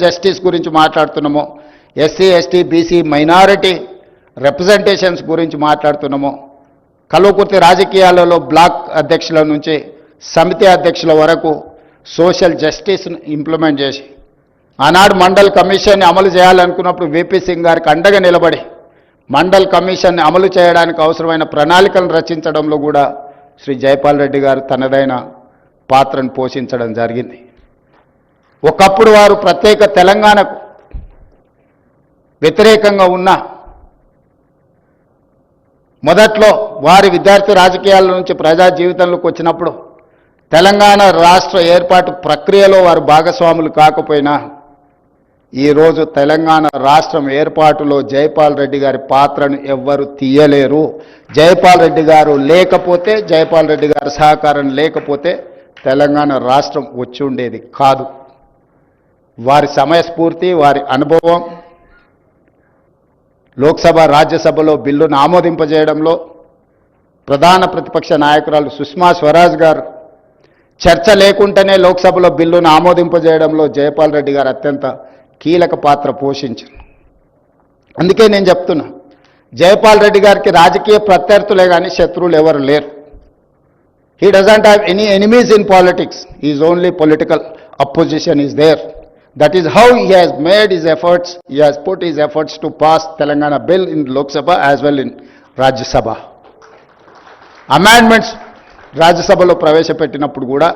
Justice గురించి మాట్లాడుతున్నామో, SC ST BC minority representations గురించి మాట్లాడుతున్నామో, కల్వకుర్తి రాజకీయాలలో బ్లాక్ అధ్యక్షుల నుంచి సమితి అధ్యక్షుల వరకు సోషల్ జస్టిస్ను ఇంప్లిమెంట్ చేసి ఆనాడు మండల్ కమిషన్ని అమలు చేయాలనుకున్నప్పుడు విపి సింగ్ గారికి అండగా నిలబడి మండల్ కమిషన్ని అమలు చేయడానికి అవసరమైన ప్రణాళికలను రచించడంలో కూడా శ్రీ జైపాల్ రెడ్డి గారు తనదైన పాత్రను పోషించడం జరిగింది. ఒకప్పుడు వారు ప్రత్యేక తెలంగాణకు వ్యతిరేకంగా ఉన్న మొదట్లో వారి విద్యార్థి రాజకీయాల నుంచి ప్రజా జీవితంలోకి వచ్చినప్పుడు తెలంగాణ రాష్ట్ర ఏర్పాటు ప్రక్రియలో వారు భాగస్వాములు కాకపోయినా ఈరోజు తెలంగాణ రాష్ట్రం ఏర్పాటులో జైపాల్ రెడ్డి గారి పాత్రను ఎవ్వరు తీయలేరు. జైపాల్ రెడ్డి గారు లేకపోతే, జైపాల్ రెడ్డి గారి సహకారం లేకపోతే తెలంగాణ రాష్ట్రం వచ్చి ఉండేది కాదు. వారి సమయస్ఫూర్తి, వారి అనుభవం, లోక్సభ రాజ్యసభలో బిల్లును ఆమోదింపజేయడంలో ప్రధాన ప్రతిపక్ష నాయకురాలు సుష్మా స్వరాజ్ గారు చర్చ లేకుండానే లోక్సభలో బిల్లును ఆమోదింపజేయడంలో జైపాల్ రెడ్డి గారు అత్యంత కీలక పాత్ర పోషించారు. అందుకే నేను చెప్తున్నా, జైపాల్ రెడ్డి గారికి రాజకీయ ప్రత్యర్థులే కానీ శత్రువులు ఎవరు లేరు. He doesn't have any enemies in politics. Is only political opposition is there. That is how he has made his efforts, he has put his efforts to pass Telangana bill in Lok Sabha as well in Rajya Sabha. Amendments Rajya Sabhalo ప్రవేశపెట్టినప్పుడు కూడా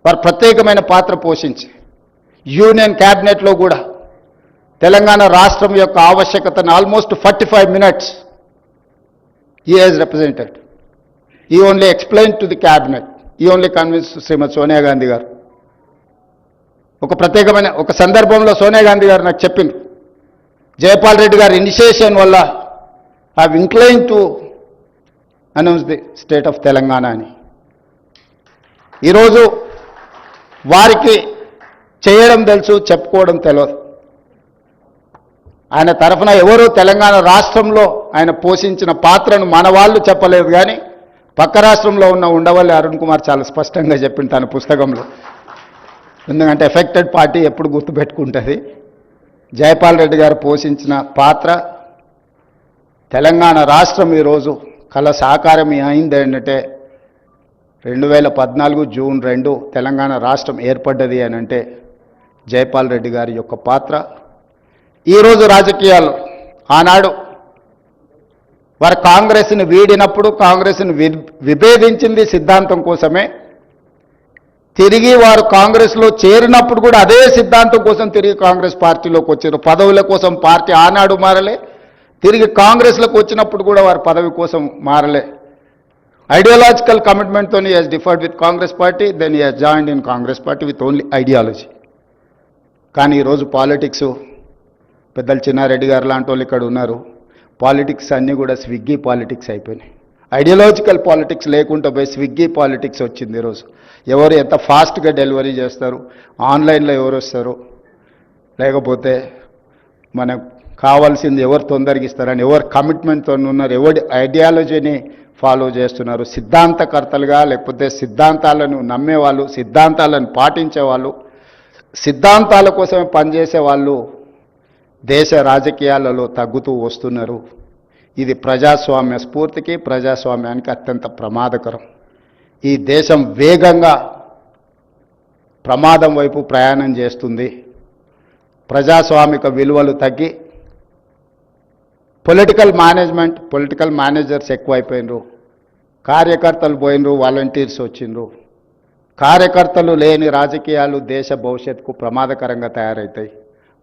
వారు ప్రత్యేకమైన పాత్ర పోషించి union క్యాబినెట్లో కూడా తెలంగాణ రాష్ట్రం యొక్క ఆవశ్యకతను almost 45 minutes he has represented. He only explained to the cabinet. He only convinced శ్రీమతి సోనియా గాంధీ గారు. ఒక ప్రత్యేకమైన ఒక సందర్భంలో సోనియా గాంధీ గారు నాకు చెప్పింది, జైపాల్ రెడ్డి గారి ఇనిషియేషన్ వల్ల I have inclined to announce the state of Telangana అని. ఈరోజు వారికి చేయడం తెలుసు, చెప్పుకోవడం తెలియదు. ఆయన తరఫున ఎవరు తెలంగాణ రాష్ట్రంలో ఆయన పోషించిన పాత్రను మన వాళ్ళు చెప్పలేదు, కానీ పక్క రాష్ట్రంలో ఉన్న ఉండవల్లి అరుణ్ కుమార్ చాలా స్పష్టంగా చెప్పింది తన పుస్తకంలో. ఎందుకంటే ఎఫెక్టెడ్ పార్టీ ఎప్పుడు గుర్తుపెట్టుకుంటుంది. జైపాల్ రెడ్డి గారు పోషించిన పాత్ర, తెలంగాణ రాష్ట్రం ఈరోజు కళ సాకారం అయింది ఏంటంటే 2014 జూన్ 2 తెలంగాణ రాష్ట్రం ఏర్పడ్డది అని అంటే జైపాల్ రెడ్డి గారి యొక్క పాత్ర. ఈరోజు రాజకీయాలు ఆనాడు వారు కాంగ్రెస్ని వీడినప్పుడు, కాంగ్రెస్ని విభేదించింది సిద్ధాంతం కోసమే. తిరిగి వారు కాంగ్రెస్లో చేరినప్పుడు కూడా అదే సిద్ధాంతం కోసం తిరిగి కాంగ్రెస్ పార్టీలోకి వచ్చారు. పదవుల కోసం పార్టీ ఆనాడు మారలే, తిరిగి కాంగ్రెస్లోకి వచ్చినప్పుడు కూడా వారు పదవి కోసం మారలే. ఐడియాలజికల్ కమిట్మెంట్తో he has differed with Congress party, then he has joined in Congress party with only ideology. కానీ ఈరోజు పాలిటిక్స్, పెద్దలు చిన్నారెడ్డి గారు లాంటి వాళ్ళు ఇక్కడ ఉన్నారు, పాలిటిక్స్ అన్నీ కూడా స్విగ్గీ పాలిటిక్స్ అయిపోయినాయి. ఐడియాలజికల్ పాలిటిక్స్ లేకుండా పోయి స్విగ్గీ పాలిటిక్స్ వచ్చింది. ఈరోజు ఎవరు ఎంత ఫాస్ట్గా డెలివరీ చేస్తారు, ఆన్లైన్లో ఎవరు వస్తారు, లేకపోతే మనకు కావాల్సింది ఎవరు తొందరగా ఇస్తారని, ఎవరు కమిట్మెంట్తో ఉన్నారు, ఎవరి ఐడియాలజీని ఫాలో చేస్తున్నారు, సిద్ధాంతకర్తలుగా లేకపోతే సిద్ధాంతాలను నమ్మేవాళ్ళు, సిద్ధాంతాలను పాటించేవాళ్ళు, సిద్ధాంతాల కోసమే పనిచేసే వాళ్ళు దేశ రాజకీయాలలో తగ్గుతూ వస్తున్నారు. ఇది ప్రజాస్వామ్య స్ఫూర్తికి, ప్రజాస్వామ్యానికి అత్యంత ప్రమాదకరం. ఈ దేశం వేగంగా ప్రమాదం వైపు ప్రయాణం చేస్తుంది. ప్రజాస్వామిక విలువలు తగ్గి పొలిటికల్ మేనేజర్స్ ఎక్కువైపోయినరు, కార్యకర్తలు పోయినరు, వాలంటీర్స్ వచ్చిండ్రు. కార్యకర్తలు లేని రాజకీయాలు దేశ భవిష్యత్తుకు ప్రమాదకరంగా తయారవుతాయి.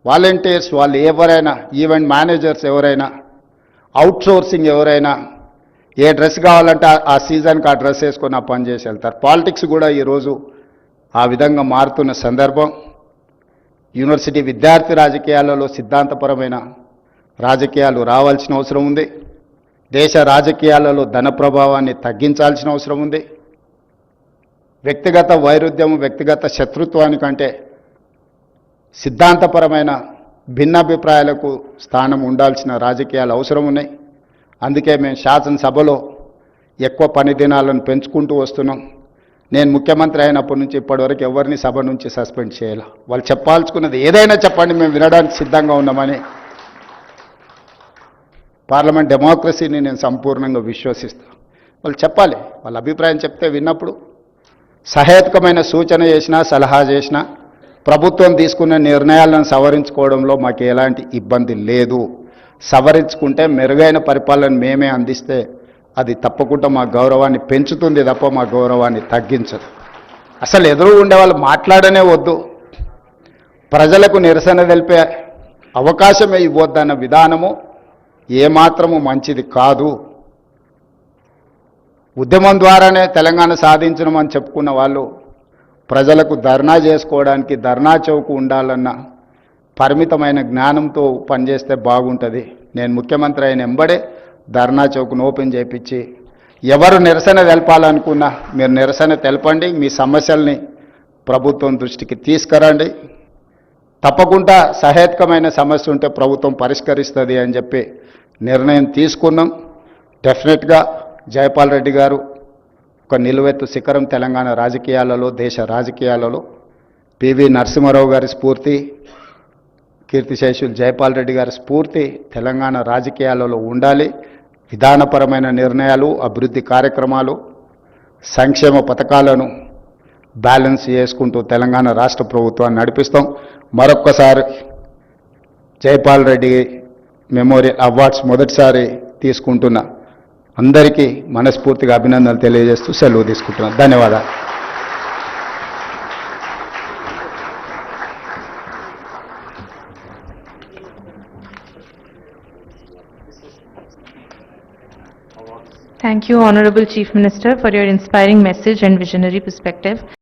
వాలంటీర్స్ వాళ్ళు ఎవరైనా, ఈవెంట్ మేనేజర్స్ ఎవరైనా, అవుట్సోర్సింగ్ ఎవరైనా, ఏ డ్రెస్ కావాలంటే ఆ సీజన్కి ఆ డ్రెస్ వేసుకొని ఆ పని చేసి వెళ్తారు. పాలిటిక్స్ కూడా ఈరోజు ఆ విధంగా మారుతున్న సందర్భం. యూనివర్సిటీ విద్యార్థి రాజకీయాలలో సిద్ధాంతపరమైన రాజకీయాలు రావాల్సిన అవసరం ఉంది. దేశ రాజకీయాలలో ధన ప్రభావాన్ని తగ్గించాల్సిన అవసరం ఉంది. వ్యక్తిగత వైరుధ్యం, వ్యక్తిగత శత్రుత్వానికంటే సిద్ధాంతపరమైన భిన్నాభిప్రాయాలకు స్థానం ఉండాల్సిన రాజకీయాలు అవసరం ఉన్నాయి. అందుకే మేము శాసనసభలో ఎక్కువ పని దినాలను పెంచుకుంటూ వస్తున్నాం. నేను ముఖ్యమంత్రి అయినప్పటి నుంచి ఇప్పటివరకు ఎవరిని సభ నుంచి సస్పెండ్ చేయాల. వాళ్ళు చెప్పాల్చుకున్నది ఏదైనా చెప్పండి, మేము వినడానికి సిద్ధంగా ఉన్నామని. పార్లమెంట్ డెమోక్రసీని నేను సంపూర్ణంగా విశ్వసిస్తాను. వాళ్ళు చెప్పాలి, వాళ్ళ అభిప్రాయం చెప్తే విన్నప్పుడు సహేతుకమైన సూచన చేసినా సలహా చేసినా ప్రభుత్వం తీసుకున్న నిర్ణయాలను సవరించుకోవడంలో మాకు ఎలాంటి ఇబ్బంది లేదు. సవరించుకుంటే మెరుగైన పరిపాలన మేమే అందిస్తే అది తప్పకుండా మా గౌరవాన్ని పెంచుతుంది తప్ప మా గౌరవాన్ని తగ్గించదు. అసలు ఎదురు ఉండే వాళ్ళు మాట్లాడనే వద్దు, ప్రజలకు నిరసన తెలిపే అవకాశమే ఇవ్వద్దన్న విధానము ఏమాత్రము మంచిది కాదు. ఉద్యమం ద్వారానే తెలంగాణ సాధించడం చెప్పుకున్న వాళ్ళు ప్రజలకు ధర్నా చేసుకోవడానికి ధర్నా చౌకు ఉండాలన్న పరిమితమైన జ్ఞానంతో పనిచేస్తే బాగుంటుంది. నేను ముఖ్యమంత్రి అయిన ఎంబడే ధర్నా చౌకును ఓపెన్ చేయించి ఎవరు నిరసన తెలపాలనుకున్నా మీరు నిరసన తెలపండి, మీ సమస్యల్ని ప్రభుత్వం దృష్టికి తీసుకురండి, తప్పకుండా సహేతుకమైన సమస్య ఉంటే ప్రభుత్వం పరిష్కరిస్తుంది అని చెప్పి నిర్ణయం తీసుకున్నాం. డెఫినెట్గా జైపాల్ రెడ్డి గారు ఒక నిలువెత్తు శిఖరం తెలంగాణ రాజకీయాలలో, దేశ రాజకీయాలలో. పివి నరసింహారావు గారి స్ఫూర్తి, కీర్తిశేషులు జైపాల్ రెడ్డి గారి స్ఫూర్తి తెలంగాణ రాజకీయాలలో ఉండాలి. విధానపరమైన నిర్ణయాలు, అభివృద్ధి కార్యక్రమాలు, సంక్షేమ పథకాలను బ్యాలెన్స్ చేసుకుంటూ తెలంగాణ రాష్ట్ర ప్రభుత్వాన్ని నడిపిస్తాం. మరొక్కసారి జైపాల్ రెడ్డి మెమోరియల్ అవార్డ్స్ మొదటిసారి తీసుకుంటున్న అందరికీ మనస్ఫూర్తిగా అభినందనలు తెలియజేస్తూ సెలవు తీసుకుంటున్నాను. ధన్యవాదాలు. Thank you, Honorable Chief Minister, for your inspiring message and visionary perspective.